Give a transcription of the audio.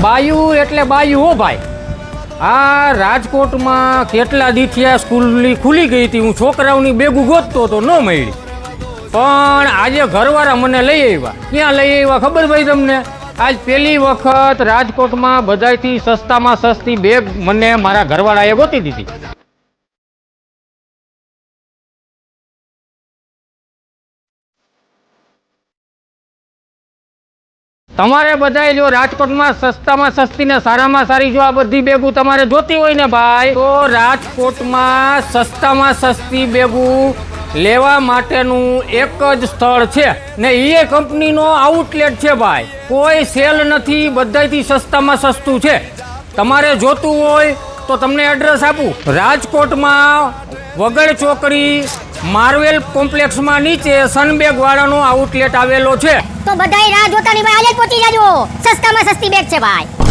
બાયું એટલે બાયું હો ભાઈ. આ રાજકોટમાં કેટલા દીઠિયા સ્કૂલની ખુલી ગઈ હતી, હું છોકરાઓની બેગું ગોતતો તો ન મળી, પણ આજે ઘરવાળા મને લઈ આવ્યા. ક્યાં લઈ આવ્યા ખબર ભાઈ તમને? આજ પહેલી વખત રાજકોટમાં બધાયથી સસ્તામાં સસ્તી બેગ મને મારા ઘરવાળાએ ગોતી દીધી. તમારે બધાય જો રાજકોટમાં સસ્તામાં સસ્તી ને સારામાં સારી જો આ બધી બેગું તમારે જોતી હોય ને ભાઈ, તો રાજકોટમાં સસ્તામાં સસ્તી બેગું લેવા માટેનું એક જ સ્થળ છે ને એ કંપનીનો આઉટલેટ છે ભાઈ. કોઈ સેલ નથી, બધાયથી સસ્તામાં સસ્તું છે. તમારે જોતું હોય તો તમને એડ્રેસ આપું. રાજકોટમાં વગડ ચોકડી માર્વેલ કોમ્પ્લેક્સમાં નીચે સનબેગ વાળાનો આઉટલેટ આવેલો છે. તો બધાય રાહ જોતા નહીં ભાઈ, આજે જ પહોંચી જાજો. સસ્તામાં સસ્તી બેગ છે ભાઈ.